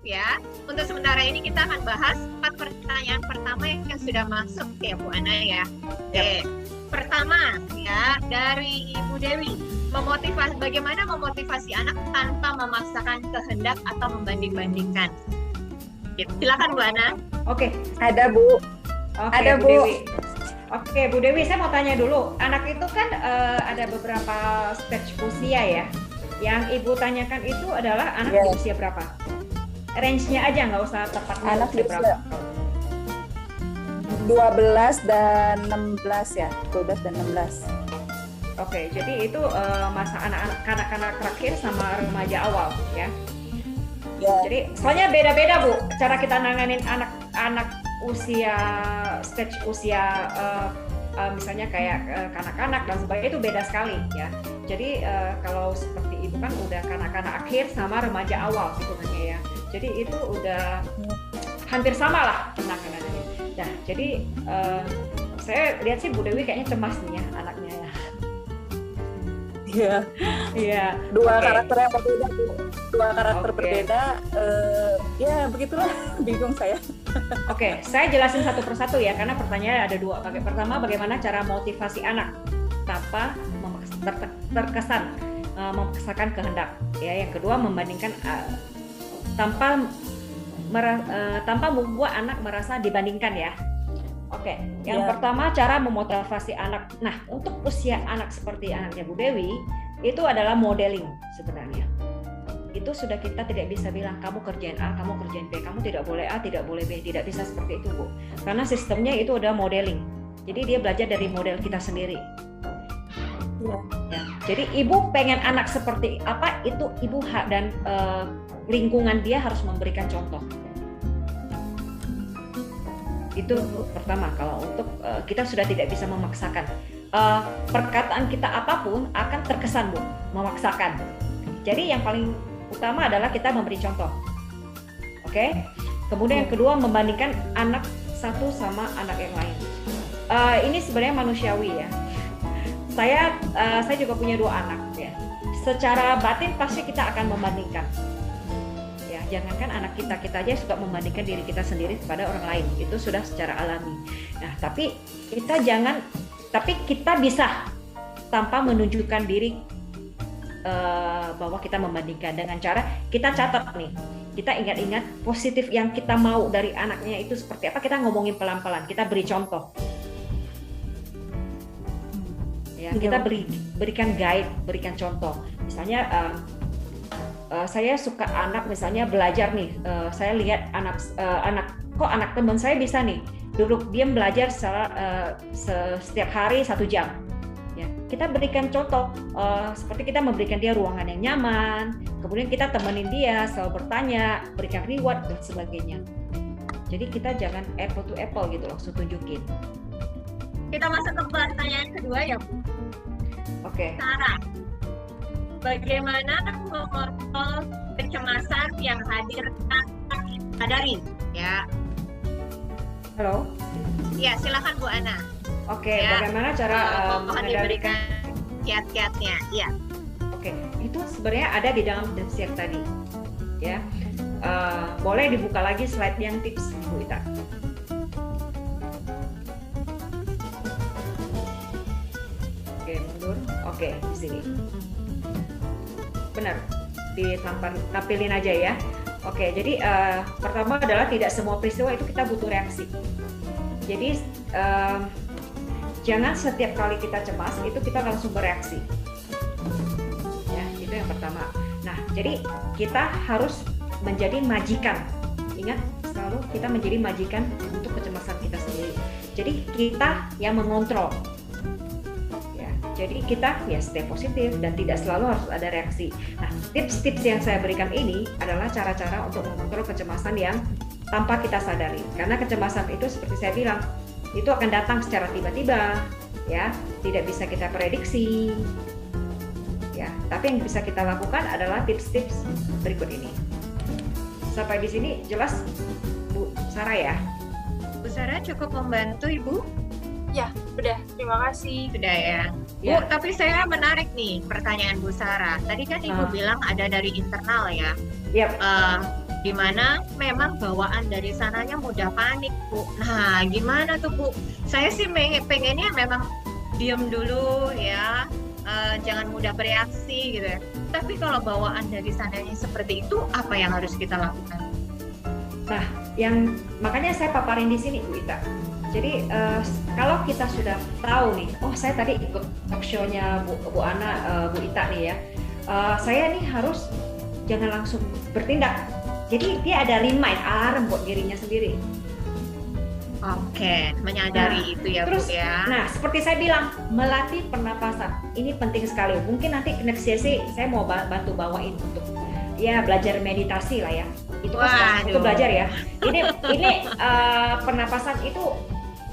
ya. Untuk sementara ini kita akan bahas 4 pertanyaan pertama yang sudah masuk ya Bu Ana ya. Oke. Pertama ya dari Ibu Dewi, bagaimana memotivasi anak tanpa memaksakan kehendak atau membanding-bandingkan. Silakan Bu Ana. Oke. Ada Bu. Oke, Ada Bu Bu. Dewi. Oke, Bu Dewi, saya mau tanya dulu. Anak itu kan ada beberapa stage usia ya. Yang Ibu tanyakan itu adalah anak di usia berapa? Range-nya aja, nggak usah tepatnya Anak usia di berapa. 12 dan 16 ya, 12 dan 16. Oke, jadi itu masa anak-anak kanak-kanak terakhir sama remaja awal ya. Ya. Jadi soalnya beda-beda Bu, cara kita nanganin anak-anak usia stage usia misalnya kayak kanak-kanak dan sebagainya itu beda sekali ya. Jadi kalau seperti itu kan udah kanak-kanak akhir sama remaja awal hitungannya ya. Jadi itu udah hampir sama lah penanganannya. Nah, jadi saya lihat sih Bu Dewi kayaknya cemas nih ya anaknya ya. Iya. Iya. Dua Oke. karakter yang berbeda Bu. Dua karakter Oke. berbeda. Ya begitulah, bingung saya. Oke, saya jelasin satu persatu ya, karena pertanyaannya ada dua. Pertama, bagaimana cara motivasi anak tanpa terkesan memaksakan kehendak. Ya, yang kedua, membandingkan tanpa membuat anak merasa dibandingkan ya. Oke, yang pertama cara memotivasi anak. Nah, untuk usia anak seperti anaknya Bu Dewi, itu adalah modeling sebenarnya. Itu sudah kita tidak bisa bilang kamu kerjain A, kamu kerjain B, kamu tidak boleh A, tidak boleh B, tidak bisa seperti itu Bu. Karena sistemnya itu udah modeling. Jadi dia belajar dari model kita sendiri. Ya. Jadi ibu pengen anak seperti apa, itu ibu hak dan lingkungan dia harus memberikan contoh. Itu pertama. Kalau untuk kita sudah tidak bisa memaksakan. Perkataan kita apapun akan terkesan Bu, memaksakan. Jadi yang paling utama adalah kita memberi contoh. Oke? Kemudian yang kedua, membandingkan anak satu sama anak yang lain. Ini sebenarnya manusiawi ya. Saya juga punya 2 anak ya. Secara batin pasti kita akan membandingkan. Ya, jangankan anak kita aja suka membandingkan diri kita sendiri kepada orang lain. Itu sudah secara alami. Nah, tapi kita bisa tanpa menunjukkan diri bahwa kita membandingkan dengan cara kita catat nih, kita ingat-ingat positif yang kita mau dari anaknya itu seperti apa, kita ngomongin pelan-pelan, kita beri contoh ya, kita berikan guide, berikan contoh. Misalnya saya suka anak misalnya belajar nih, saya lihat anak teman saya bisa nih duduk diam belajar setiap hari 1 jam. Ya, kita berikan contoh seperti kita memberikan dia ruangan yang nyaman, kemudian kita temenin dia, selalu bertanya, berikan reward dan sebagainya. Jadi kita jangan apple to apple gitu, langsung tunjukin. Kita masuk ke pertanyaan kedua ya Bu. Oke. Sarah, bagaimana mengontrol kecemasan yang hadir tanpa kita sadari? Ya. Halo. Ya, silakan Bu Ana. Oke, Ya. bagaimana cara Mohon diberikan kiat-kiatnya. Ya. Oke, itu sebenarnya ada di dalam share tadi. Ya, boleh dibuka lagi slide yang tips Bu Ita. Oke, mundur. Oke, di sini. Benar, ditampilin aja ya. Oke, jadi pertama adalah tidak semua peristiwa itu kita butuh reaksi. Jadi jangan setiap kali kita cemas itu kita langsung bereaksi. Ya, itu yang pertama. Nah, jadi kita harus menjadi majikan. Ingat, selalu kita menjadi majikan untuk kecemasan kita sendiri. Jadi kita yang mengontrol. Ya, jadi kita ya stay positif dan tidak selalu harus ada reaksi. Nah, tips-tips yang saya berikan ini adalah cara-cara untuk mengontrol kecemasan yang tanpa kita sadari. Karena kecemasan itu seperti saya bilang, itu akan datang secara tiba-tiba, ya, tidak bisa kita prediksi, ya. Tapi yang bisa kita lakukan adalah tips-tips berikut ini. Sampai di sini jelas, Bu Sarah ya? Bu Sarah cukup membantu Ibu? Ya, udah. Terima kasih. Sudah ya. Ya. Bu, tapi saya menarik nih pertanyaan Bu Sarah. Tadi kan Ibu bilang ada dari internal ya. Yep. di mana memang bawaan dari sananya mudah panik, Bu. Nah, gimana tuh, Bu? Saya sih pengennya memang diam dulu ya, jangan mudah bereaksi gitu ya. Tapi kalau bawaan dari sananya seperti itu, apa yang harus kita lakukan? Nah, yang makanya saya paparin di sini, Bu Ita. Jadi kalau kita sudah tahu nih, oh saya tadi ikut talk show-nya Bu Ana, Bu Ita nih ya, saya nih harus jangan langsung bertindak. Jadi dia ada remind, alarm buat dirinya sendiri. Oke, menyadari itu ya, terus, Bu ya. Nah, seperti saya bilang, melatih pernapasan ini penting sekali. Mungkin nanti next sesi saya mau bantu bawain untuk ya belajar meditasi lah ya. Itu kan itu belajar ya. Ini pernapasan itu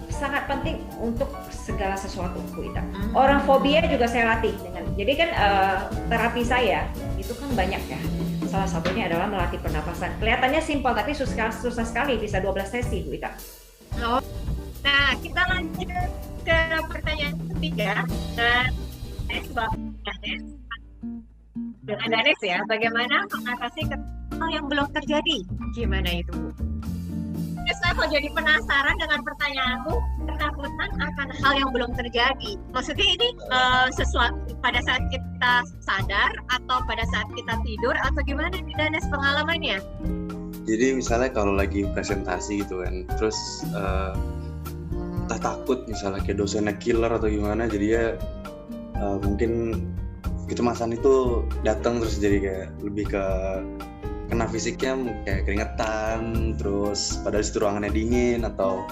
sangat penting untuk segala sesuatu, Bu Ita. Orang fobia juga saya latih dengan. Jadi kan terapi saya itu kan banyak ya. Salah satunya adalah melatih pernapasan. Kelihatannya simpel tapi susah sekali, bisa 12 sesi, Bu Ita. Oh. Nah, kita lanjut ke pertanyaan ketiga. Dengan Danes ya, bagaimana mengatasi hal yang belum terjadi? Gimana itu, Bu? Saya kok jadi penasaran dengan pertanyaanmu, ketakutan akan hal yang belum terjadi. Maksudnya ini sesuatu pada saat kita sadar atau pada saat kita tidur atau gimana nih Danes pengalamannya? Jadi misalnya kalau lagi presentasi gitu kan, terus entah takut misalnya kayak dosennya killer atau gimana, jadi ya mungkin kecemasan itu datang terus jadi kayak lebih ke kena fisiknya kayak keringetan, terus padahal situ ruangannya dingin atau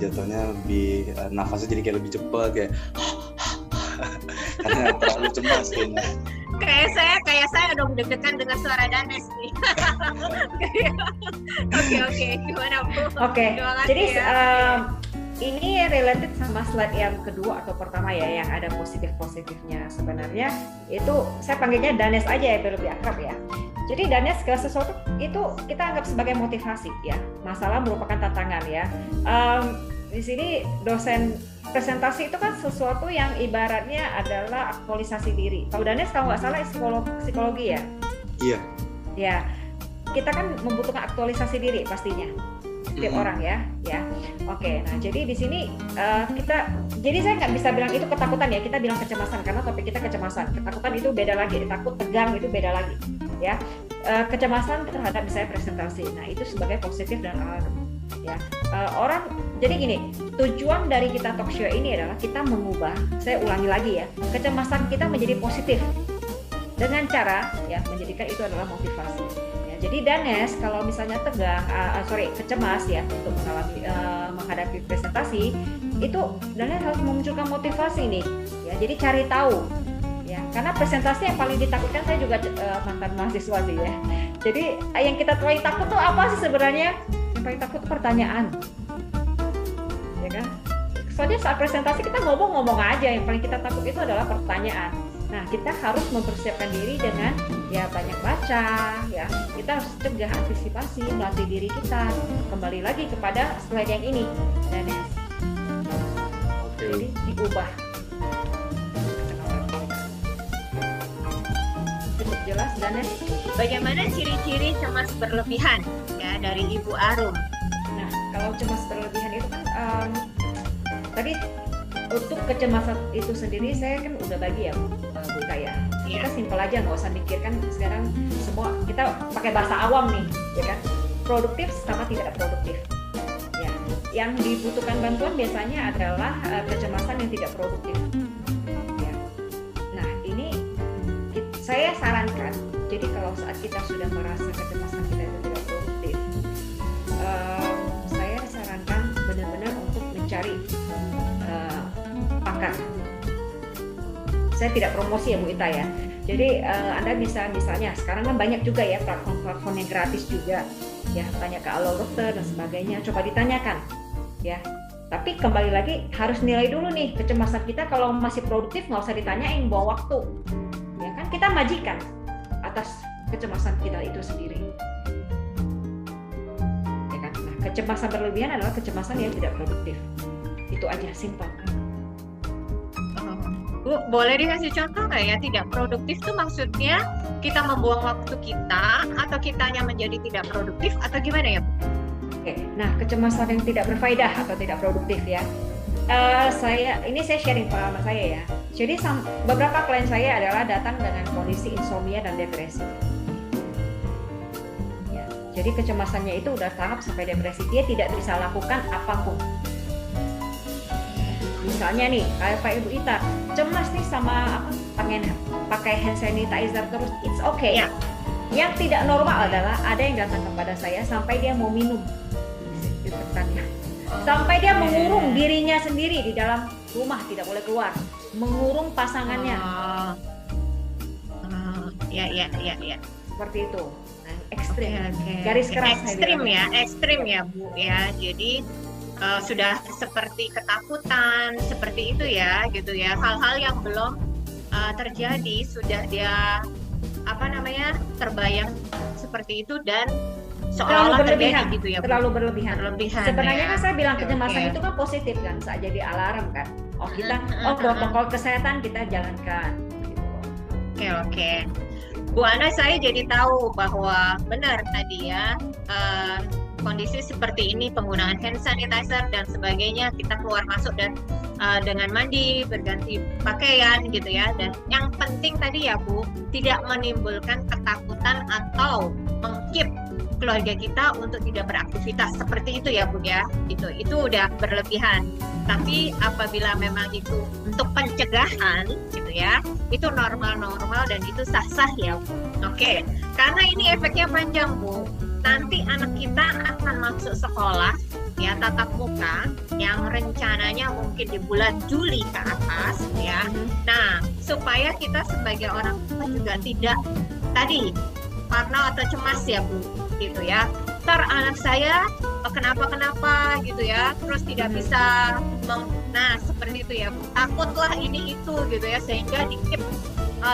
jatuhnya lebih nafasnya jadi kayak lebih cepat kayak karena terlalu cemas kayaknya. Kayak saya dong deg-degan dengan suara Danes nih. Oke, gimana Bu? Oke, jadi ya. Ini related sama slide yang kedua atau pertama ya, yang ada positifnya. Sebenarnya itu saya panggilnya Danes aja ya, biar lebih akrab ya. Jadi Danes segala sesuatu itu kita anggap sebagai motivasi ya. Masalah merupakan tantangan ya. Di sini dosen presentasi itu kan sesuatu yang ibaratnya adalah aktualisasi diri. Kalau Danes kalau nggak salah psikologi ya. Iya. Ya, kita kan membutuhkan aktualisasi diri pastinya. Setiap orang ya. Oke, nah jadi di sini jadi saya nggak bisa bilang itu ketakutan ya, kita bilang kecemasan karena topik kita kecemasan. Ketakutan itu beda lagi, takut, tegang itu beda lagi, ya. Kecemasan terhadap misalnya presentasi, nah itu sebagai positif dan alarm, ya. Jadi gini, tujuan dari kita talk show ini adalah kita mengubah, saya ulangi lagi ya, kecemasan kita menjadi positif dengan cara ya menjadikan itu adalah motivasi. Jadi Danes kalau misalnya kecemas ya untuk menghadapi presentasi itu Danes harus memunculkan motivasi nih ya. Jadi cari tahu ya, karena presentasi yang paling ditakutkan, saya juga mantan mahasiswa sih ya. Jadi yang kita paling takut tuh apa sih sebenarnya? Yang paling takut pertanyaan, ya kan? Soalnya saat presentasi kita ngomong aja, yang paling kita takut itu adalah pertanyaan. Nah, kita harus mempersiapkan diri dengan ya banyak baca, ya. Kita harus cegah, antisipasi, melatih diri kita. Kembali lagi kepada slide yang ini, Danes. Jadi diubah. Cukup jelas, Danes. Bagaimana ciri-ciri cemas berlebihan ya dari Ibu Arum? Nah, kalau cemas berlebihan itu kan tadi untuk kecemasan itu sendiri saya kan udah bagi ya Bu Ita ya. Kita simpel aja, nggak usah mikirkan sekarang semua, kita pakai bahasa awam nih ya kan, produktif sama tidak produktif ya. Yang dibutuhkan bantuan biasanya adalah kecemasan yang tidak produktif ya. Nah ini saya sarankan, jadi kalau saat kita sudah merasa kecemasan kita itu tidak produktif, saya sarankan benar-benar untuk mencari pakar. Saya tidak promosi ya Bu Ita ya. Jadi Anda bisa misalnya sekarang kan banyak juga ya platform yang gratis juga ya, tanya ke Alo Dokter dan sebagainya, coba ditanyakan ya. Tapi kembali lagi harus nilai dulu nih kecemasan kita, kalau masih produktif nggak usah ditanyain, buang waktu ya kan, kita majikan atas kecemasan kita itu sendiri ya kan. Nah, kecemasan berlebihan adalah kecemasan yang tidak produktif, itu aja, simpel. Bu Bu, boleh dikasih contoh nggak ya? Tidak produktif tuh maksudnya kita membuang waktu kita atau kitanya menjadi tidak produktif atau gimana ya, Bu? Oke, nah kecemasan yang tidak berfaedah atau tidak produktif ya. Saya sharing pengalaman saya ya. Jadi beberapa klien saya adalah datang dengan kondisi insomnia dan depresi. Ya, jadi kecemasannya itu udah tahap sampai depresi. Dia tidak bisa lakukan apapun. Misalnya nih, kayak Pak Ibu Ita, cemas nih sama pengen pakai hand sanitizer terus, it's okay. Ya. Yang tidak normal adalah ada yang datang kepada saya sampai dia mau minum disinfektannya, sampai dia mengurung dirinya sendiri di dalam rumah, tidak boleh keluar, mengurung pasangannya. Ya. Seperti itu. Nah, ekstrim. Oke. Garis keras. Ekstrim ya Bu ya. Jadi sudah seperti ketakutan, seperti itu ya, gitu ya. Hal-hal yang belum terjadi sudah dia terbayang seperti itu dan seolah-olah terjadi gitu ya. Terlalu berlebihan. Sebenarnya ya. kan saya bilang kecemasan itu kan positif kan, saat jadi alarm kan. Protokol kesehatan kita jalankan. Gitu. Oke. Bu Ana, saya jadi tahu bahwa benar tadi ya, kondisi seperti ini, penggunaan hand sanitizer dan sebagainya, kita keluar masuk dan dengan mandi, berganti pakaian gitu ya. Dan yang penting tadi ya Bu, tidak menimbulkan ketakutan atau mengkeep keluarga kita untuk tidak beraktivitas seperti itu ya Bu ya. Itu udah berlebihan. Tapi apabila memang itu untuk pencegahan gitu ya, itu normal-normal dan itu sah-sah ya Bu. Oke, karena ini efeknya panjang Bu. Nanti anak kita akan masuk sekolah ya tatap muka yang rencananya mungkin di bulan Juli ke atas ya. Nah, supaya kita sebagai orang tua juga tidak tadi parno atau cemas ya Bu gitu ya. Ntar anak saya kenapa gitu ya, terus tidak bisa nah seperti itu ya Bu. Takutlah ini itu gitu ya, sehingga dikip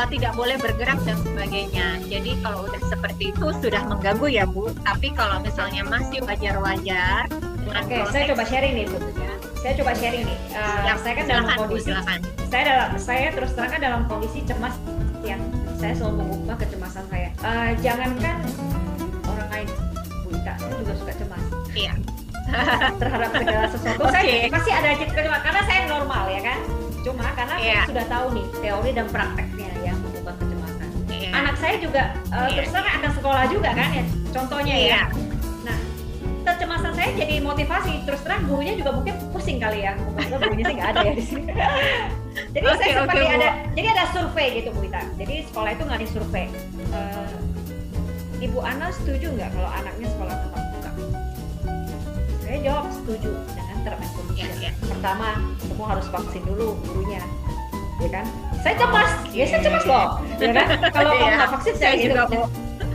tidak boleh bergerak dan sebagainya. Jadi kalau udah seperti itu sudah mengganggu ya Bu. Tapi kalau misalnya masih wajar-wajar. Oke, saya coba sharing nih Bu. Saya coba sharing nih. Saya kan dalam kondisi. Saya terus terang kan dalam kondisi cemas yang saya selalu mengubah kecemasan saya. Jangankan orang lain, Bu Ita, saya juga suka cemas. Iya. Terhadap segala sesuatu. Saya pasti ada kecemasan karena saya normal ya kan. Cuma karena saya sudah tahu nih teori dan prakteknya yang mengubah kecemasan. Anak saya juga terus terang akan sekolah juga kan ya, contohnya ya. Nah, kecemasan saya jadi motivasi. Terus terang gurunya juga mungkin pusing kali ya. Moga gurunya saya nggak ada ya di sini. Jadi saya seperti jadi ada survei gitu Bu Ita. Jadi sekolah itu ngadain survei. Ibu Ana setuju nggak kalau anaknya sekolah tatap muka? Saya jawab setuju dengan term and condition. Pertama, semua harus vaksin dulu gurunya, ya kan? Saya cemas, saya cemas loh, ya kan? Kalau kamu nggak vaksin saya gitu,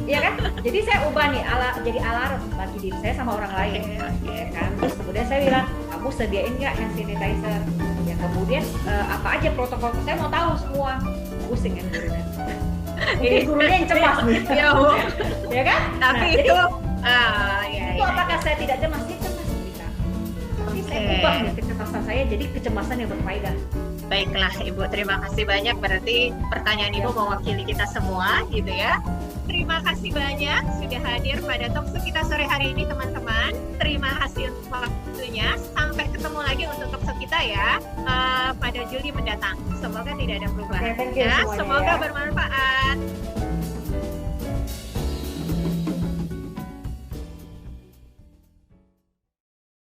ya kan? Jadi saya ubah nih jadi alarm bagi diri saya sama orang lain, ya kan? Terus kemudian saya bilang, kamu sediain nggak hand sanitizer? Ya kemudian apa aja protokol? Saya mau tahu semua, pusing kan gurunya. Mungkin gurunya yang cemas nih, ya kan? Tapi nah, itu, itu apakah saya tidak cemas? Saya cemas. Tapi saya ubah nih kecemasan saya jadi kecemasan yang berfaedah. Baiklah Ibu, terima kasih banyak. Berarti pertanyaan Ibu mewakili kita semua gitu ya. Terima kasih banyak sudah hadir pada Talkshow kita sore hari ini teman-teman. Terima kasih untuk waktunya. Sampai ketemu lagi untuk Talkshow kita ya pada Juli mendatang. Semoga tidak ada perubahan. Semoga bermanfaat.